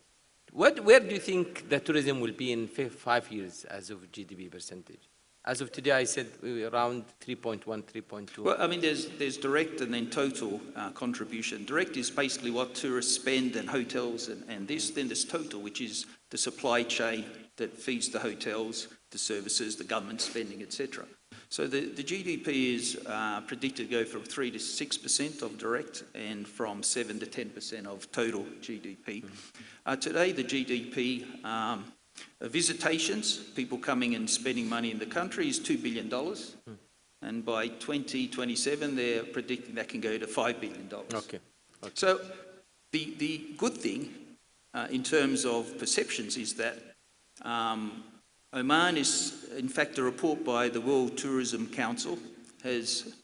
Where do you think the tourism will be in 5 years as of GDP percentage? As of today, I said around 3.1, 3.2. Well, I mean, there's direct and then total contribution. Direct is basically what tourists spend and hotels and this. Then there's total, which is the supply chain that feeds the hotels, the services, the government spending, etc. So the GDP is predicted to go from 3 to 6% of direct and from 7 to 10% of total GDP. Today, the GDP visitations, people coming and spending money in the country, is $2 billion. And by 2027, they're predicting that can go to $5 billion. Okay. So the good thing in terms of perceptions is that Oman is, in fact, a report by the World Tourism Council has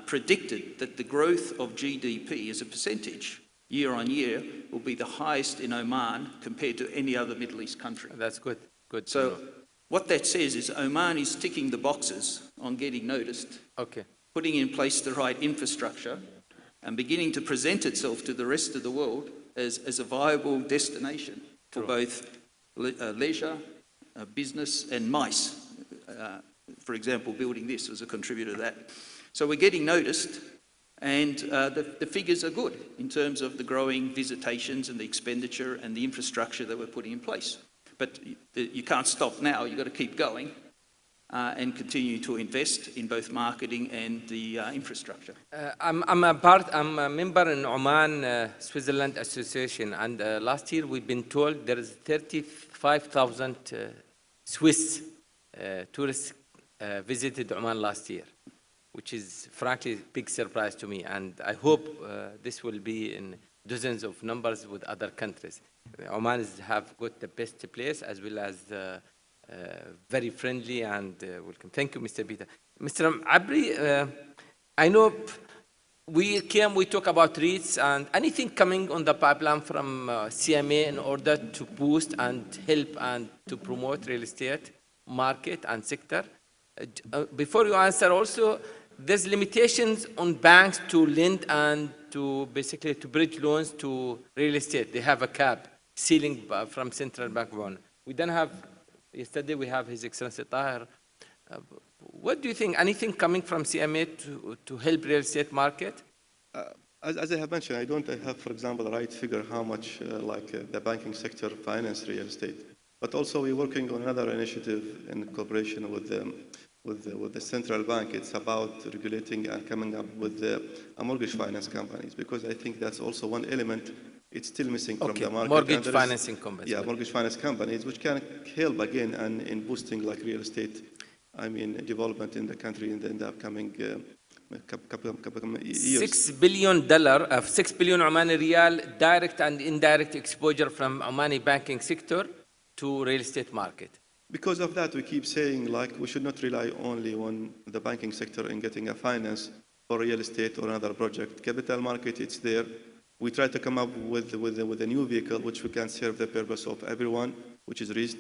predicted that the growth of GDP as a percentage year on year will be the highest in Oman compared to any other Middle East country. That's good. Good. So what that says is Oman is ticking the boxes on getting noticed, putting in place the right infrastructure, and beginning to present itself to the rest of the world as a viable destination for both leisure, business and MICE. For example, building this was a contributor to that. So we're getting noticed, and the figures are good in terms of the growing visitations and the expenditure and the infrastructure that we're putting in place. But you can't stop now, you've got to keep going and continue to invest in both marketing and the infrastructure. I'm a member in Oman Switzerland Association, and last year we've been told there is 35,000 Swiss tourists visited Oman last year, which is frankly a big surprise to me, and I hope this will be in dozens of numbers with other countries. Oman have got the best place as well as very friendly and welcome. Thank you, Mr. Peter. Mr. Abri, I know we talk about REITs and anything coming on the pipeline from CMA in order to boost and help and to promote real estate market and sector. Before you answer also, there's limitations on banks to lend and to basically to bridge loans to real estate. They have a cap ceiling from Central Bank of Oman. We don't have, yesterday we have His Excellency Tahir. What do you think? Anything coming from CMA to help real estate market? As I have mentioned, I don't have, for example, the right figure how much the banking sector finance real estate. But also we're working on another initiative in cooperation with the central bank. It's about regulating and coming up with a mortgage finance companies, because I think that's also one element it's still missing from the market. Mortgage financing companies. Yeah, mortgage finance companies, which can help again and in boosting like real estate, development in the country in the upcoming couple years. $6 billion of 6 billion Omani Riyal direct and indirect exposure from Omani banking sector to real estate market. Because of that, we keep saying like we should not rely only on the banking sector in getting a finance for real estate or another project. Capital market, it's there. We try to come up with a new vehicle which we can serve the purpose of everyone, which is REITs.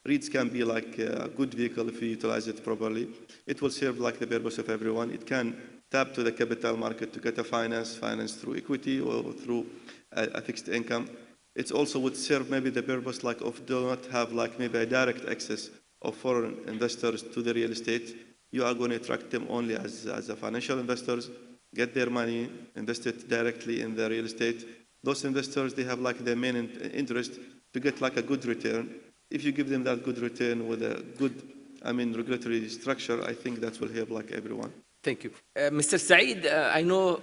REITs can be like a good vehicle if you utilize it properly. It will serve like the purpose of everyone. It can tap to the capital market to get a finance through equity or through a fixed income. It also would serve maybe the purpose like of do not have like maybe a direct access of foreign investors to the real estate. You are going to attract them only as a financial investors, get their money, invest it directly in the real estate. Those investors, they have like their main interest to get like a good return. If you give them that good return with a good, regulatory structure, I think that will help like everyone. Thank you. Mr. Saeed, I know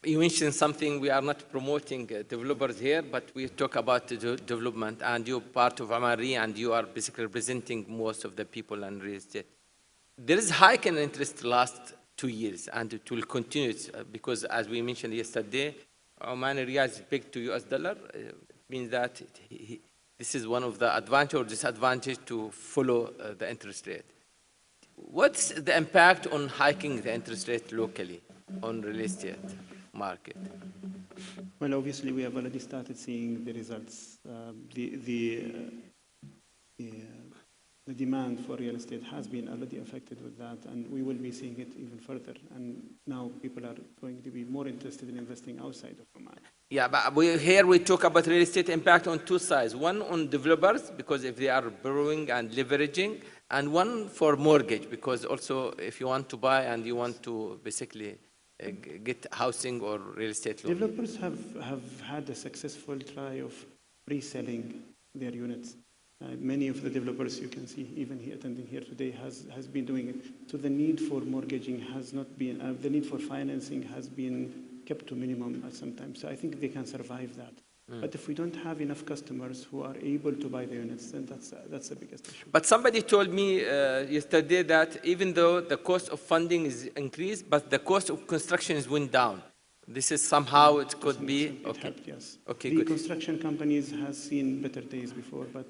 you mentioned something, we are not promoting developers here, but we talk about the development, and you're part of Amari, and you are basically representing most of the people in real estate. There is hike in interest last 2 years, and it will continue because, as we mentioned yesterday, Oman Riyal is pegged to US dollar. It means that this is one of the advantage or disadvantage to follow the interest rate. What's the impact on hiking the interest rate locally on real estate market? Well, obviously, we have already started seeing the results. The demand for real estate has been already affected with that, and we will be seeing it even further. And now people are going to be more interested in investing outside of Oman. Yeah, but here we talk about real estate impact on two sides. One on developers, because if they are borrowing and leveraging, and one for mortgage, because also if you want to buy and you want to basically get housing or real estate loan. Developers have had a successful try of reselling their units. Many of the developers you can see, even here attending here today, has been doing it. So the need for mortgaging has not been, the need for financing has been kept to minimum at some time. So I think they can survive that. But if we don't have enough customers who are able to buy the units, then that's the biggest issue. But somebody told me yesterday that even though the cost of funding is increased, but the cost of construction is went down. This is somehow it could be it helped, yes. Okay, the good. construction companies has seen better days before, but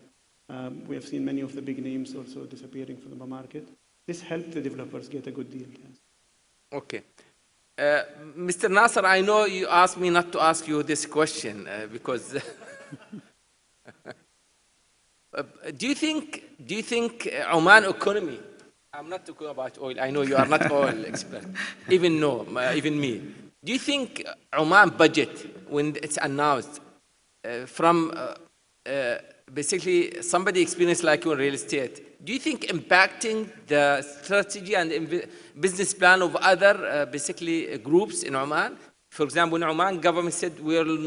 we have seen many of the big names also disappearing from the market. This helped the developers get a good deal. Yes. Okay. Mr. Nasser, I know you asked me not to ask you this question because do you think Oman economy, I'm not talking about oil, I know you are not oil expert, even me. Do you think Oman budget, when it's announced from basically somebody experienced like you in real estate, do you think impacting the strategy and business plan of other basically groups in Oman? For example, in Oman, government said we will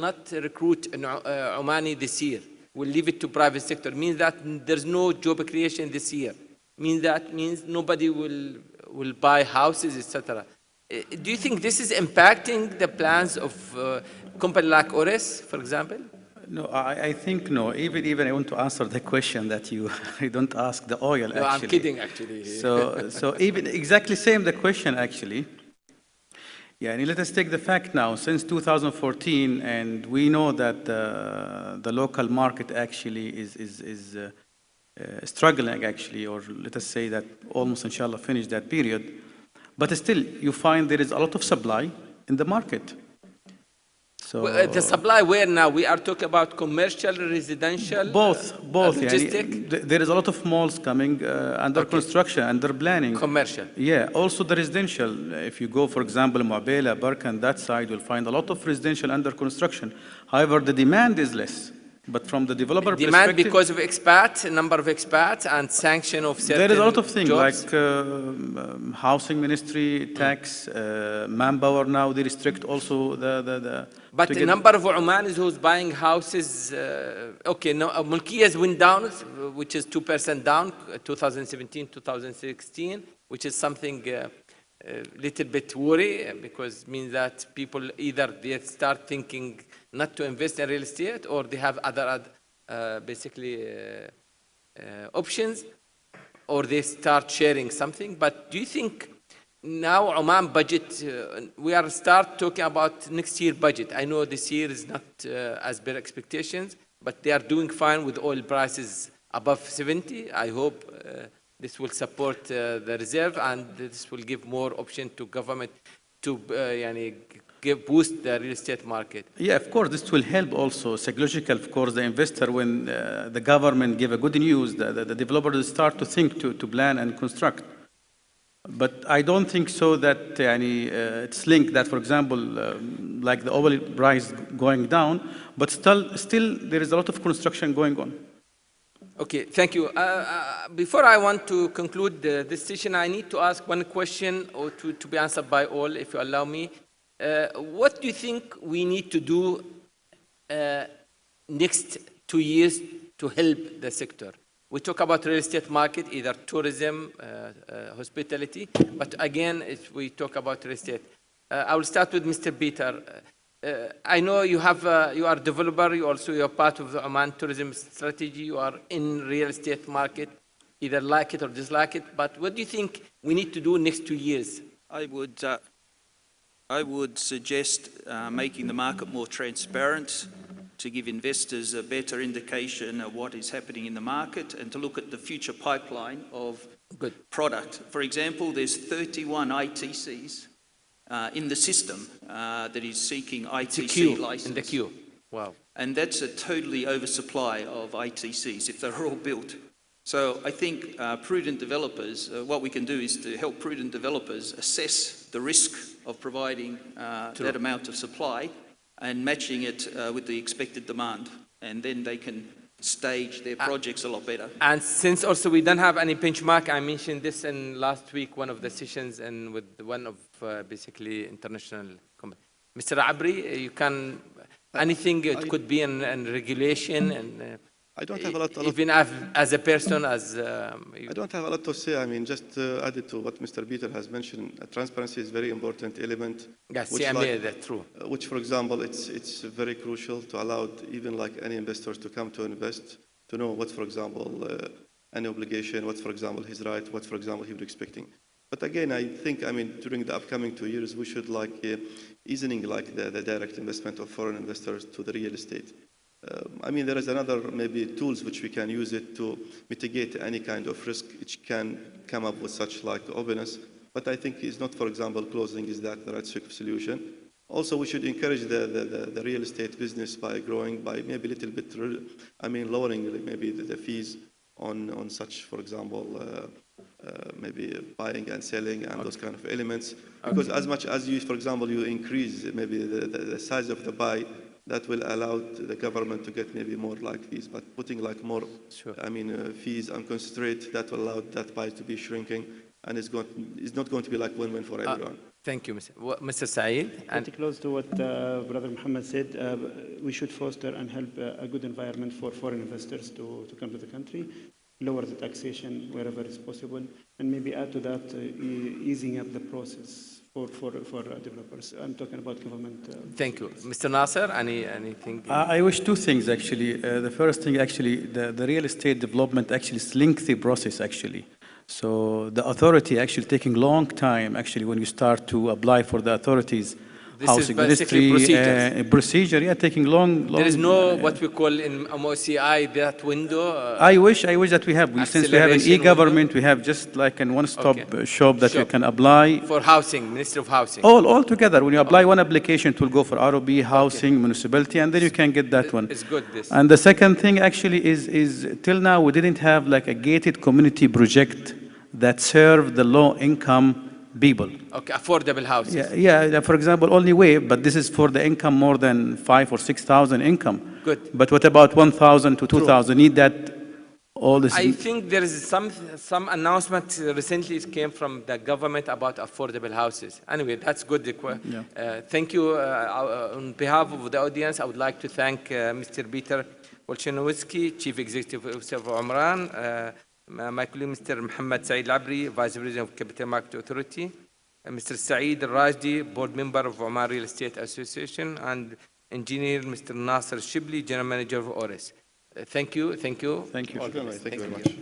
not recruit Omani this year. We'll leave it to private sector. Means that there's no job creation this year. Means nobody will buy houses, etc. Do you think this is impacting the plans of company like Ores, for example? No, I think no. Even I want to answer the question that you don't ask the oil. No, actually. I'm kidding actually. So even exactly same the question actually. Yeah, and let us take the fact now. Since 2014, and we know that the local market actually is struggling actually, or let us say that almost inshallah finished that period. But still, you find there is a lot of supply in the market. So the supply where now? We are talking about commercial, residential? Both. Logistic? There is a lot of malls coming under construction, under planning. Commercial. Yeah, also the residential. If you go, for example, Mu'abela, Barkan, that side, you'll find a lot of residential under construction. However, the demand is less. But from the developer demand perspective, because of expats, number of expats, and sanction of certain there is a lot of things jobs. like housing ministry, tax, manpower now, they restrict also the But the number of Omanis who's buying houses, okay, no, Mulkiyas went down, which is 2% down, 2017, 2016, which is something little bit worry, because it means that people either they start thinking not to invest in real estate, or they have other basically options, or they start sharing something. But do you think now Oman budget, we are start talking about next year budget. I know this year is not as per expectations, but they are doing fine with oil prices above 70. I hope this will support the reserve, and this will give more option to government to boost the real estate market. Yeah, of course, this will help also psychological, of course, the investor when the government give a good news, the developers start to think to plan and construct. But I don't think so that it's linked that, for example, like the oil price going down, but still there is a lot of construction going on. Okay, thank you. Before I want to conclude this session, I need to ask one question or to be answered by all, if you allow me. What do you think we need to do next 2 years to help the sector? We talk about real estate market, either tourism, hospitality, but again, if we talk about real estate. I will start with Mr. Peter. I know you are a developer, you're part of the Oman tourism strategy, you are in real estate market, either like it or dislike it, but what do you think we need to do next 2 years? I would suggest making the market more transparent, to give investors a better indication of what is happening in the market, and to look at the future pipeline of product. For example, there's 31 ITCs in the system that is seeking ITC license. In the queue. Wow. And that's a totally oversupply of ITCs if they're all built. So I think prudent developers, what we can do is to help prudent developers assess the risk of providing that amount of supply and matching it with the expected demand. And then they can stage their projects a lot better. And since also we don't have any benchmark, I mentioned this in last week, one of the sessions, and with one of basically international companies. Mr. Abri, you can, anything it could be in regulation and I don't have a lot even as a person, I don't have a lot to say. I mean, just added to what Mr. Peter has mentioned, transparency is a very important element. Yes, that's true. Which, for example, it's very crucial to allow even like any investors to come to invest, to know what, for example, any obligation, what, for example, his right, what, for example, he would expecting. But again, I think, I mean, during the upcoming 2 years, we should like easing like the direct investment of foreign investors to the real estate. I mean, there is another maybe tools which we can use it to mitigate any kind of risk which can come up with such like openness. But I think it's not, for example, closing is that the right solution. Also, we should encourage the real estate business by growing by maybe a little bit, I mean, lowering maybe the fees on such, for example, maybe buying and selling and those kind of elements. Because as much as you, for example, you increase maybe the size of the buy, that will allow the government to get maybe more like fees, but putting like more, I mean, fees and concentrate, that will allow that pie to be shrinking, and it's not going to be like win-win for everyone. Thank you, Mr. Saeed. And close to what Brother Muhammad said, we should foster and help a good environment for foreign investors to come to the country, lower the taxation wherever is possible, and maybe add to that easing up the process for developers. I'm talking about government. Thank you. Mr. Nasser, anything? I wish two things, actually. The first thing, actually, the real estate development actually is lengthy process, actually. So the authority actually taking long time, actually, when you start to apply for the authorities. This housing is basically ministry, procedure, yeah, taking long. There is no what we call in MOCI that window. I wish that we have. Since we have an e-government, we have just like a one-stop shop that you can apply for housing, Ministry of Housing. All together. When you apply one application, it will go for ROB, housing, municipality, and then you can get that one. It's good. This. And the second thing actually is till now we didn't have like a gated community project that served the low-income people. Okay, affordable houses. Yeah. For example, only way, but this is for the income more than 5,000 or 6,000 income. Good. But what about 1,000 to 2,000? Need that all this? I think there is some announcement recently came from the government about affordable houses. Anyway, that's good. Thank you. On behalf of the audience, I would like to thank Mr. Peter Wolchanowski, Chief Executive Officer of Omran. My colleague, Mr. Mohammed Saeed Al-Abri, Vice President of Capital Market Authority, Mr. Saeed Al-Rajdi, Board Member of Oman Real Estate Association, and Engineer Mr. Nasser Shibli, General Manager of ORIS. Thank you. Thank you very much.